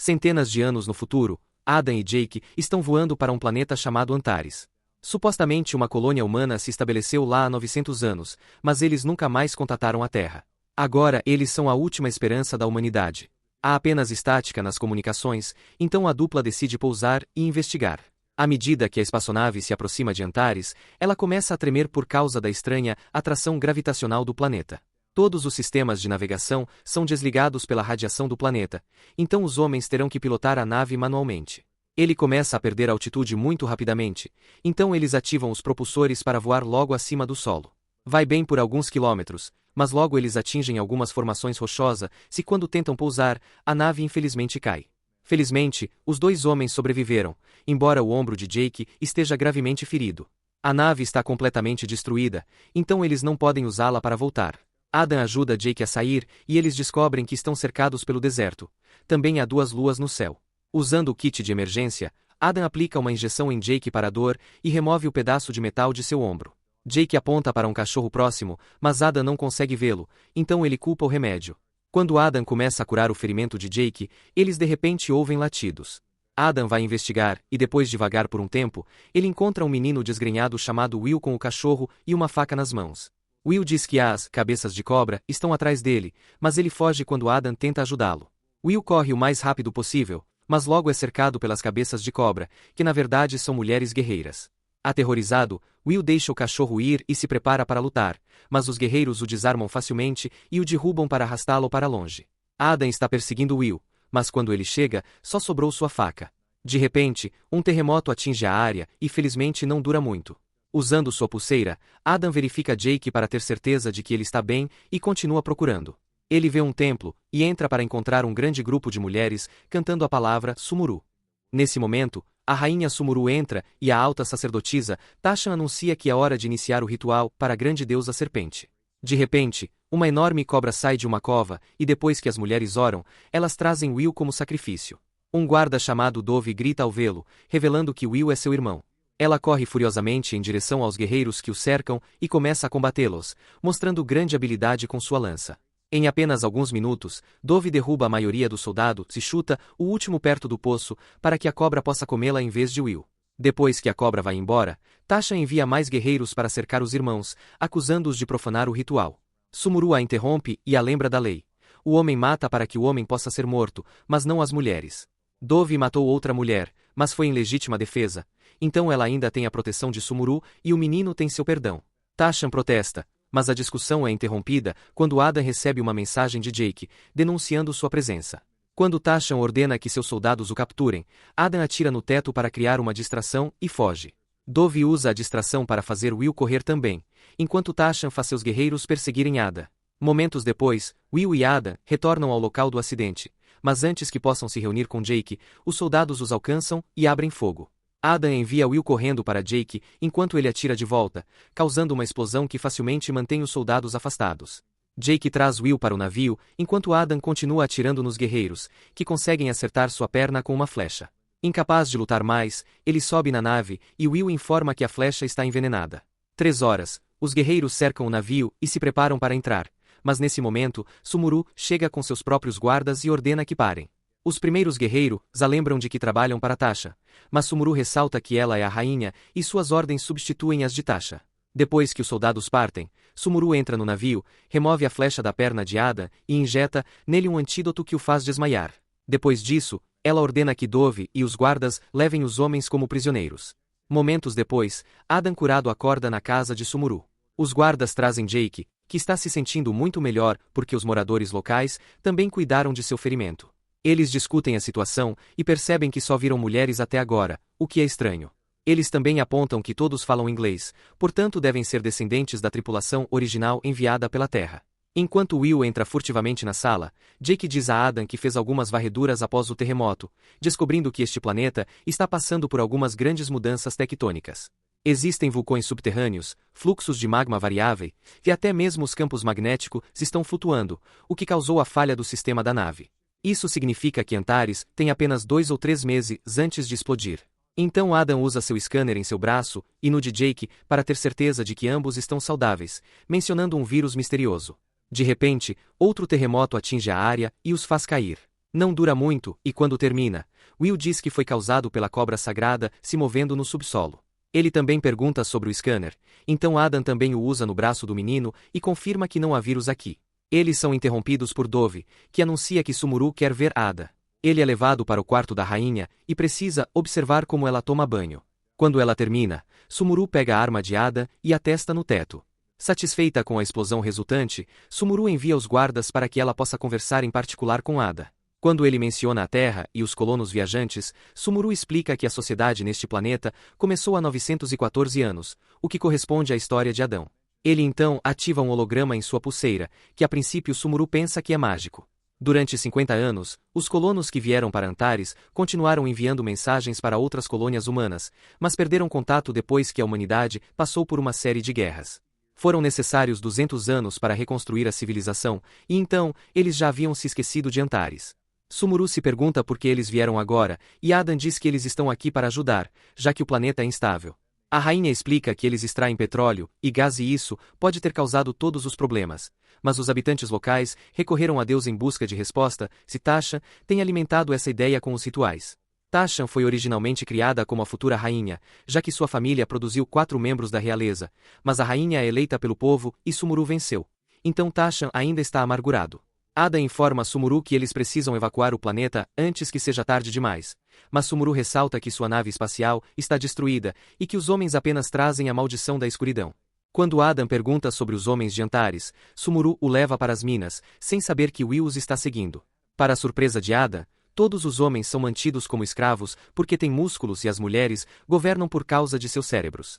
Centenas de anos no futuro, Adam e Jake estão voando para um planeta chamado Antares. Supostamente uma colônia humana se estabeleceu lá há 900 anos, mas eles nunca mais contataram a Terra. Agora eles são a última esperança da humanidade. Há apenas estática nas comunicações, então a dupla decide pousar e investigar. À medida que a espaçonave se aproxima de Antares, ela começa a tremer por causa da estranha atração gravitacional do planeta. Todos os sistemas de navegação são desligados pela radiação do planeta, então os homens terão que pilotar a nave manualmente. Ele começa a perder altitude muito rapidamente, então eles ativam os propulsores para voar logo acima do solo. Vai bem por alguns quilômetros, mas logo eles atingem algumas formações rochosas e quando tentam pousar, a nave infelizmente cai. Felizmente, os dois homens sobreviveram, embora o ombro de Jake esteja gravemente ferido. A nave está completamente destruída, então eles não podem usá-la para voltar. Adam ajuda Jake a sair e eles descobrem que estão cercados pelo deserto. Também há 2 luas no céu. Usando o kit de emergência, Adam aplica uma injeção em Jake para a dor e remove o pedaço de metal de seu ombro. Jake aponta para um cachorro próximo, mas Adam não consegue vê-lo, então ele culpa o remédio. Quando Adam começa a curar o ferimento de Jake, eles de repente ouvem latidos. Adam vai investigar e depois de vagar por um tempo, ele encontra um menino desgrenhado chamado Will com o cachorro e uma faca nas mãos. Will diz que as cabeças de cobra estão atrás dele, mas ele foge quando Adam tenta ajudá-lo. Will corre o mais rápido possível, mas logo é cercado pelas cabeças de cobra, que na verdade são mulheres guerreiras. Aterrorizado, Will deixa o cachorro ir e se prepara para lutar, mas os guerreiros o desarmam facilmente e o derrubam para arrastá-lo para longe. Adam está perseguindo Will, mas quando ele chega, só sobrou sua faca. De repente, um terremoto atinge a área e felizmente não dura muito. Usando sua pulseira, Adam verifica Jake para ter certeza de que ele está bem e continua procurando. Ele vê um templo e entra para encontrar um grande grupo de mulheres cantando a palavra Sumuru. Nesse momento, a rainha Sumuru entra e a alta sacerdotisa Tasha anuncia que é hora de iniciar o ritual para a grande deusa serpente. De repente, uma enorme cobra sai de uma cova e depois que as mulheres oram, elas trazem Will como sacrifício. Um guarda chamado Dove grita ao vê-lo, revelando que Will é seu irmão. Ela corre furiosamente em direção aos guerreiros que o cercam e começa a combatê-los, mostrando grande habilidade com sua lança. Em apenas alguns minutos, Dove derruba a maioria dos soldados e chuta o último perto do poço para que a cobra possa comê-la em vez de Will. Depois que a cobra vai embora, Tasha envia mais guerreiros para cercar os irmãos, acusando-os de profanar o ritual. Sumuru a interrompe e a lembra da lei. O homem mata para que o homem possa ser morto, mas não as mulheres. Dove matou outra mulher, mas foi em legítima defesa, então ela ainda tem a proteção de Sumuru e o menino tem seu perdão. Tasha protesta, mas a discussão é interrompida quando Adam recebe uma mensagem de Jake, denunciando sua presença. Quando Tasha ordena que seus soldados o capturem, Adam atira no teto para criar uma distração e foge. Dove usa a distração para fazer Will correr também, enquanto Tasha faz seus guerreiros perseguirem Adam. Momentos depois, Will e Adam retornam ao local do acidente, mas antes que possam se reunir com Jake, os soldados os alcançam e abrem fogo. Adam envia Will correndo para Jake enquanto ele atira de volta, causando uma explosão que facilmente mantém os soldados afastados. Jake traz Will para o navio, enquanto Adam continua atirando nos guerreiros, que conseguem acertar sua perna com uma flecha. Incapaz de lutar mais, ele sobe na nave e Will informa que a flecha está envenenada. 3 horas, os guerreiros cercam o navio e se preparam para entrar, mas nesse momento, Sumuru chega com seus próprios guardas e ordena que parem. Os primeiros guerreiros lembram de que trabalham para Tasha, mas Sumuru ressalta que ela é a rainha e suas ordens substituem as de Tasha. Depois que os soldados partem, Sumuru entra no navio, remove a flecha da perna de Adam e injeta nele um antídoto que o faz desmaiar. Depois disso, ela ordena que Dove e os guardas levem os homens como prisioneiros. Momentos depois, Adam curado acorda na casa de Sumuru. Os guardas trazem Jake, que está se sentindo muito melhor porque os moradores locais também cuidaram de seu ferimento. Eles discutem a situação e percebem que só viram mulheres até agora, o que é estranho. Eles também apontam que todos falam inglês, portanto devem ser descendentes da tripulação original enviada pela Terra. Enquanto Will entra furtivamente na sala, Jake diz a Adam que fez algumas varreduras após o terremoto, descobrindo que este planeta está passando por algumas grandes mudanças tectônicas. Existem vulcões subterrâneos, fluxos de magma variável, e até mesmo os campos magnéticos estão flutuando, o que causou a falha do sistema da nave. Isso significa que Antares tem apenas 2 ou 3 meses antes de explodir. Então Adam usa seu scanner em seu braço e no de Jake para ter certeza de que ambos estão saudáveis, mencionando um vírus misterioso. De repente, outro terremoto atinge a área e os faz cair. Não dura muito, e quando termina, Will diz que foi causado pela cobra sagrada se movendo no subsolo. Ele também pergunta sobre o scanner, então Adam também o usa no braço do menino e confirma que não há vírus aqui. Eles são interrompidos por Dove, que anuncia que Sumuru quer ver Ada. Ele é levado para o quarto da rainha e precisa observar como ela toma banho. Quando ela termina, Sumuru pega a arma de Ada e a testa no teto. Satisfeita com a explosão resultante, Sumuru envia os guardas para que ela possa conversar em particular com Ada. Quando ele menciona a Terra e os colonos viajantes, Sumuru explica que a sociedade neste planeta começou há 914 anos, o que corresponde à história de Adão. Ele então ativa um holograma em sua pulseira, que a princípio Sumuru pensa que é mágico. Durante 50 anos, os colonos que vieram para Antares continuaram enviando mensagens para outras colônias humanas, mas perderam contato depois que a humanidade passou por uma série de guerras. Foram necessários 200 anos para reconstruir a civilização, e então, eles já haviam se esquecido de Antares. Sumuru se pergunta por que eles vieram agora, e Adam diz que eles estão aqui para ajudar, já que o planeta é instável. A rainha explica que eles extraem petróleo e gás e isso pode ter causado todos os problemas. Mas os habitantes locais recorreram a Deus em busca de resposta, se Tasha tem alimentado essa ideia com os rituais. Tasha foi originalmente criada como a futura rainha, já que sua família produziu 4 membros da realeza, mas a rainha é eleita pelo povo e Sumuru venceu. Então Tasha ainda está amargurado. Ada informa Sumuru que eles precisam evacuar o planeta antes que seja tarde demais. Mas Sumuru ressalta que sua nave espacial está destruída e que os homens apenas trazem a maldição da escuridão. Quando Adam pergunta sobre os homens de Antares, Sumuru o leva para as minas, sem saber que Will os está seguindo. Para a surpresa de Ada, todos os homens são mantidos como escravos porque têm músculos e as mulheres governam por causa de seus cérebros.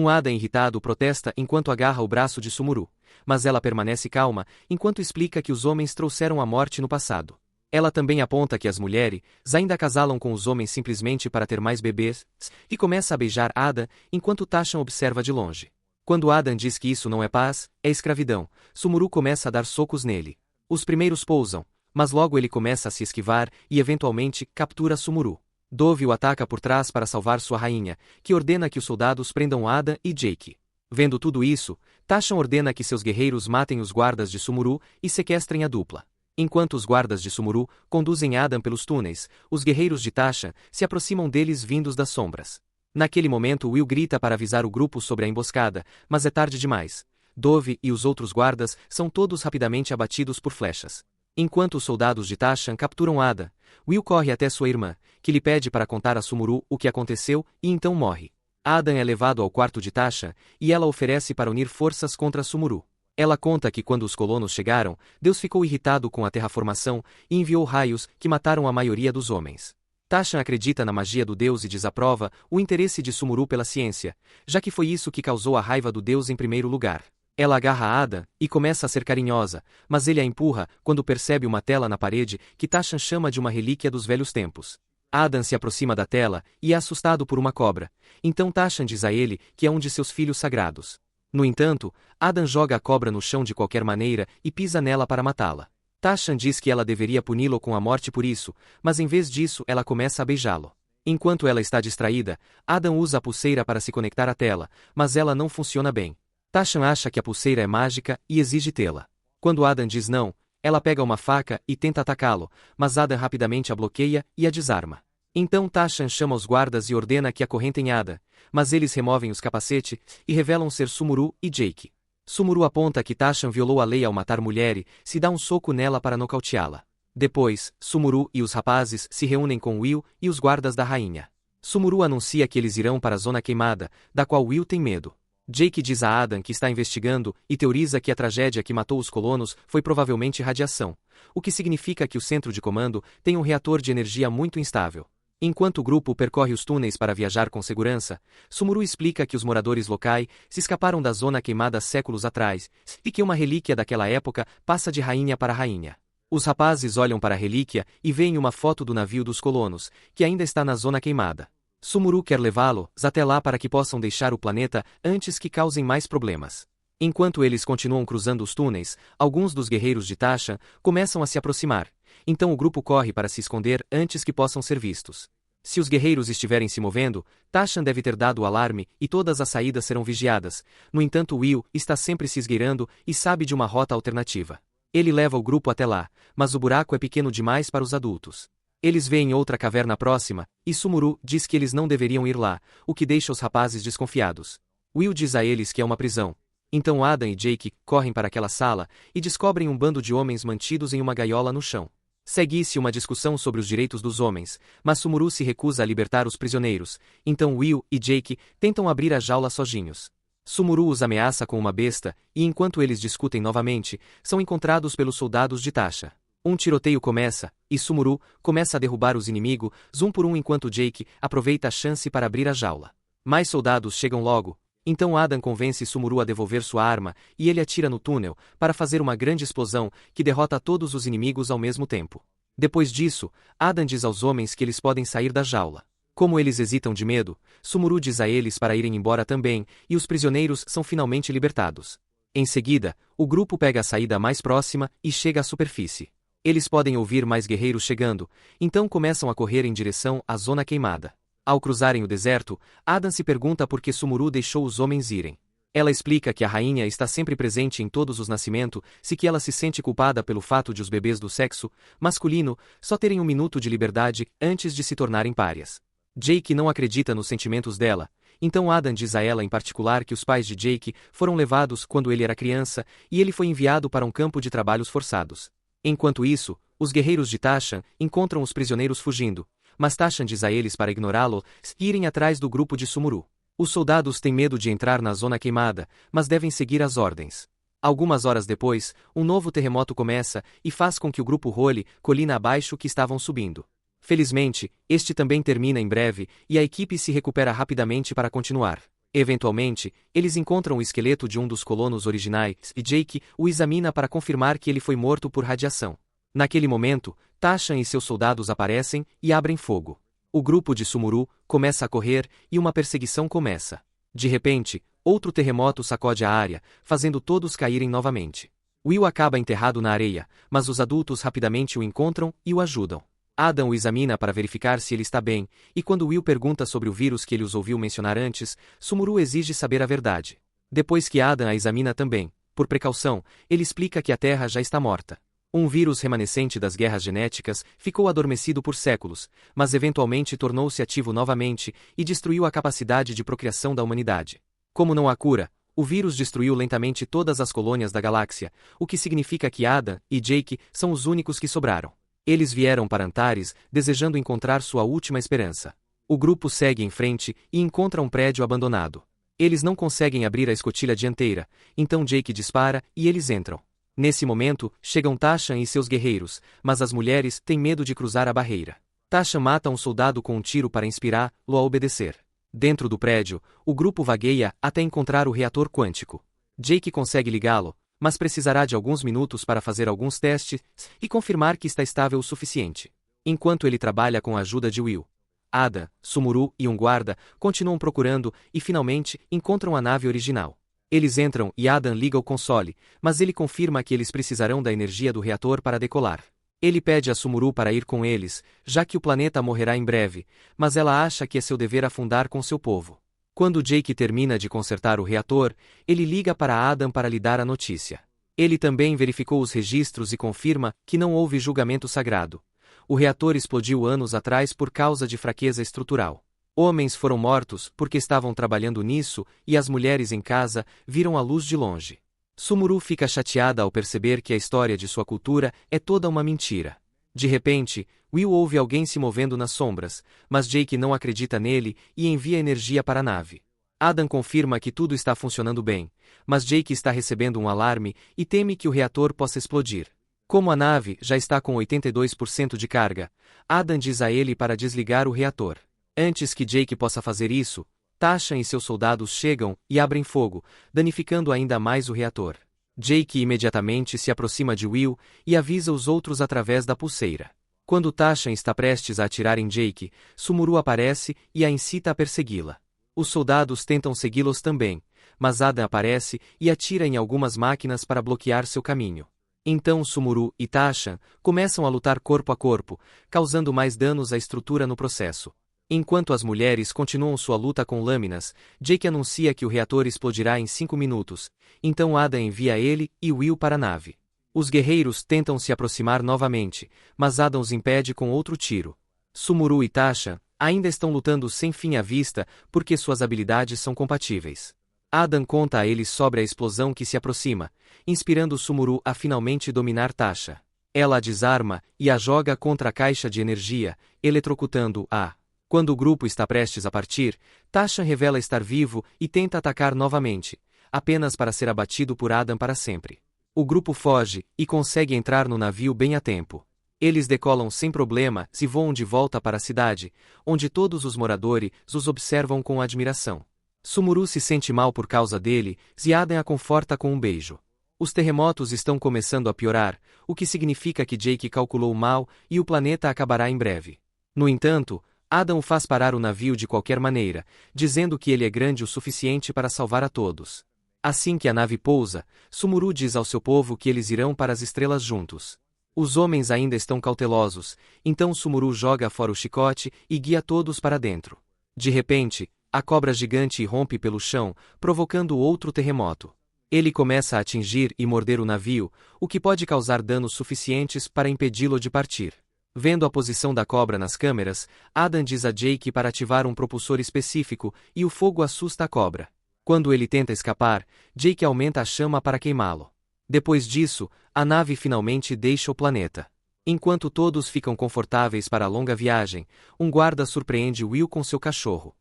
Ada irritado protesta enquanto agarra o braço de Sumuru, mas ela permanece calma enquanto explica que os homens trouxeram a morte no passado. Ela também aponta que as mulheres ainda acasalam com os homens simplesmente para ter mais bebês, e começa a beijar Ada enquanto Tasha observa de longe. Quando Adam diz que isso não é paz, é escravidão, Sumuru começa a dar socos nele. Os primeiros pousam, mas logo ele começa a se esquivar e eventualmente captura Sumuru. Dove o ataca por trás para salvar sua rainha, que ordena que os soldados prendam Ada e Jake. Vendo tudo isso, Tasha ordena que seus guerreiros matem os guardas de Sumuru e sequestrem a dupla. Enquanto os guardas de Sumuru conduzem Adam pelos túneis, os guerreiros de Tasha se aproximam deles vindos das sombras. Naquele momento Will grita para avisar o grupo sobre a emboscada, mas é tarde demais. Dove e os outros guardas são todos rapidamente abatidos por flechas. Enquanto os soldados de Tasha capturam Ada, Will corre até sua irmã, que lhe pede para contar a Sumuru o que aconteceu e então morre. Adam é levado ao quarto de Tasha e ela oferece para unir forças contra Sumuru. Ela conta que quando os colonos chegaram, Deus ficou irritado com a terraformação e enviou raios que mataram a maioria dos homens. Tasha acredita na magia do Deus e desaprova o interesse de Sumuru pela ciência, já que foi isso que causou a raiva do Deus em primeiro lugar. Ela agarra Adam e começa a ser carinhosa, mas ele a empurra quando percebe uma tela na parede que Tasha chama de uma relíquia dos velhos tempos. Adam se aproxima da tela e é assustado por uma cobra. Então Tasha diz a ele que é um de seus filhos sagrados. No entanto, Adam joga a cobra no chão de qualquer maneira e pisa nela para matá-la. Tasha diz que ela deveria puni-lo com a morte por isso, mas em vez disso ela começa a beijá-lo. Enquanto ela está distraída, Adam usa a pulseira para se conectar à tela, mas ela não funciona bem. Tasha acha que a pulseira é mágica e exige tê-la. Quando Adam diz não, ela pega uma faca e tenta atacá-lo, mas Adam rapidamente a bloqueia e a desarma. Então Tasha chama os guardas e ordena que acorrentem Ada, mas eles removem os capacetes e revelam ser Sumuru e Jake. Sumuru aponta que Tasha violou a lei ao matar mulher e se dá um soco nela para nocauteá-la. Depois, Sumuru e os rapazes se reúnem com Will e os guardas da rainha. Sumuru anuncia que eles irão para a Zona Queimada, da qual Will tem medo. Jake diz a Adam que está investigando e teoriza que a tragédia que matou os colonos foi provavelmente radiação, o que significa que o centro de comando tem um reator de energia muito instável. Enquanto o grupo percorre os túneis para viajar com segurança, Sumuru explica que os moradores locais se escaparam da Zona Queimada séculos atrás e que uma relíquia daquela época passa de rainha para rainha. Os rapazes olham para a relíquia e veem uma foto do navio dos colonos, que ainda está na Zona Queimada. Sumuru quer levá-los até lá para que possam deixar o planeta antes que causem mais problemas. Enquanto eles continuam cruzando os túneis, alguns dos guerreiros de Tasha começam a se aproximar, então o grupo corre para se esconder antes que possam ser vistos. Se os guerreiros estiverem se movendo, Tasha deve ter dado o alarme e todas as saídas serão vigiadas. No entanto, Will está sempre se esgueirando e sabe de uma rota alternativa. Ele leva o grupo até lá, mas o buraco é pequeno demais para os adultos. Eles veem outra caverna próxima, e Sumuru diz que eles não deveriam ir lá, o que deixa os rapazes desconfiados. Will diz a eles que é uma prisão. Então Adam e Jake correm para aquela sala e descobrem um bando de homens mantidos em uma gaiola no chão. Segue-se uma discussão sobre os direitos dos homens, mas Sumuru se recusa a libertar os prisioneiros, então Will e Jake tentam abrir a jaula sozinhos. Sumuru os ameaça com uma besta, e enquanto eles discutem novamente, são encontrados pelos soldados de Tasha. Um tiroteio começa, e Sumuru começa a derrubar os inimigos, um por um, enquanto Jake aproveita a chance para abrir a jaula. Mais soldados chegam logo, então Adam convence Sumuru a devolver sua arma, e ele atira no túnel, para fazer uma grande explosão, que derrota todos os inimigos ao mesmo tempo. Depois disso, Adam diz aos homens que eles podem sair da jaula. Como eles hesitam de medo, Sumuru diz a eles para irem embora também, e os prisioneiros são finalmente libertados. Em seguida, o grupo pega a saída mais próxima e chega à superfície. Eles podem ouvir mais guerreiros chegando, então começam a correr em direção à zona queimada. Ao cruzarem o deserto, Adam se pergunta por que Sumuru deixou os homens irem. Ela explica que a rainha está sempre presente em todos os nascimentos, e que ela se sente culpada pelo fato de os bebês do sexo masculino só terem um minuto de liberdade antes de se tornarem párias. Jake não acredita nos sentimentos dela, então Adam diz a ela em particular que os pais de Jake foram levados quando ele era criança e ele foi enviado para um campo de trabalhos forçados. Enquanto isso, os guerreiros de Tashan encontram os prisioneiros fugindo, mas Tashan diz a eles para ignorá-lo e irem atrás do grupo de Sumuru. Os soldados têm medo de entrar na zona queimada, mas devem seguir as ordens. Algumas horas depois, um novo terremoto começa e faz com que o grupo role colina abaixo que estavam subindo. Felizmente, este também termina em breve e a equipe se recupera rapidamente para continuar. Eventualmente, eles encontram o esqueleto de um dos colonos originais e Jake o examina para confirmar que ele foi morto por radiação. Naquele momento, Tashan e seus soldados aparecem e abrem fogo. O grupo de Sumuru começa a correr e uma perseguição começa. De repente, outro terremoto sacode a área, fazendo todos caírem novamente. Will acaba enterrado na areia, mas os adultos rapidamente o encontram e o ajudam. Adam o examina para verificar se ele está bem, e quando Will pergunta sobre o vírus que ele os ouviu mencionar antes, Sumuru exige saber a verdade. Depois que Adam a examina também, por precaução, ele explica que a Terra já está morta. Um vírus remanescente das guerras genéticas ficou adormecido por séculos, mas eventualmente tornou-se ativo novamente e destruiu a capacidade de procriação da humanidade. Como não há cura, o vírus destruiu lentamente todas as colônias da galáxia, o que significa que Adam e Jake são os únicos que sobraram. Eles vieram para Antares, desejando encontrar sua última esperança. O grupo segue em frente e encontra um prédio abandonado. Eles não conseguem abrir a escotilha dianteira, então Jake dispara e eles entram. Nesse momento, chegam Tashan e seus guerreiros, mas as mulheres têm medo de cruzar a barreira. Tashan mata um soldado com um tiro para inspirá-lo a obedecer. Dentro do prédio, o grupo vagueia até encontrar o reator quântico. Jake consegue ligá-lo, mas precisará de alguns minutos para fazer alguns testes e confirmar que está estável o suficiente. Enquanto ele trabalha com a ajuda de Will, Adam, Sumuru e um guarda continuam procurando e finalmente encontram a nave original. Eles entram e Adam liga o console, mas ele confirma que eles precisarão da energia do reator para decolar. Ele pede a Sumuru para ir com eles, já que o planeta morrerá em breve, mas ela acha que é seu dever afundar com seu povo. Quando Jake termina de consertar o reator, ele liga para Adam para lhe dar a notícia. Ele também verificou os registros e confirma que não houve julgamento sagrado. O reator explodiu anos atrás por causa de fraqueza estrutural. Homens foram mortos porque estavam trabalhando nisso e as mulheres em casa viram a luz de longe. Sumuru fica chateada ao perceber que a história de sua cultura é toda uma mentira. De repente, Will ouve alguém se movendo nas sombras, mas Jake não acredita nele e envia energia para a nave. Adam confirma que tudo está funcionando bem, mas Jake está recebendo um alarme e teme que o reator possa explodir. Como a nave já está com 82% de carga, Adam diz a ele para desligar o reator. Antes que Jake possa fazer isso, Tashan e seus soldados chegam e abrem fogo, danificando ainda mais o reator. Jake imediatamente se aproxima de Will e avisa os outros através da pulseira. Quando Tashan está prestes a atirar em Jake, Sumuru aparece e a incita a persegui-la. Os soldados tentam segui-los também, mas Adam aparece e atira em algumas máquinas para bloquear seu caminho. Então Sumuru e Tashan começam a lutar corpo a corpo, causando mais danos à estrutura no processo. Enquanto as mulheres continuam sua luta com lâminas, Jake anuncia que o reator explodirá em 5 minutos, então Adam envia ele e Will para a nave. Os guerreiros tentam se aproximar novamente, mas Adam os impede com outro tiro. Sumuru e Tasha ainda estão lutando sem fim à vista porque suas habilidades são compatíveis. Adam conta a eles sobre a explosão que se aproxima, inspirando Sumuru a finalmente dominar Tasha. Ela a desarma e a joga contra a caixa de energia, eletrocutando-a. Quando o grupo está prestes a partir, Tasha revela estar vivo e tenta atacar novamente, apenas para ser abatido por Adam para sempre. O grupo foge e consegue entrar no navio bem a tempo. Eles decolam sem problema e voam de volta para a cidade, onde todos os moradores os observam com admiração. Sumuru se sente mal por causa dele e Adam a conforta com um beijo. Os terremotos estão começando a piorar, o que significa que Jake calculou mal e o planeta acabará em breve. No entanto, Adam o faz parar o navio de qualquer maneira, dizendo que ele é grande o suficiente para salvar a todos. Assim que a nave pousa, Sumuru diz ao seu povo que eles irão para as estrelas juntos. Os homens ainda estão cautelosos, então Sumuru joga fora o chicote e guia todos para dentro. De repente, a cobra gigante irrompe pelo chão, provocando outro terremoto. Ele começa a atingir e morder o navio, o que pode causar danos suficientes para impedi-lo de partir. Vendo a posição da cobra nas câmeras, Adam diz a Jake para ativar um propulsor específico e o fogo assusta a cobra. Quando ele tenta escapar, Jake aumenta a chama para queimá-lo. Depois disso, a nave finalmente deixa o planeta. Enquanto todos ficam confortáveis para a longa viagem, um guarda surpreende Will com seu cachorro.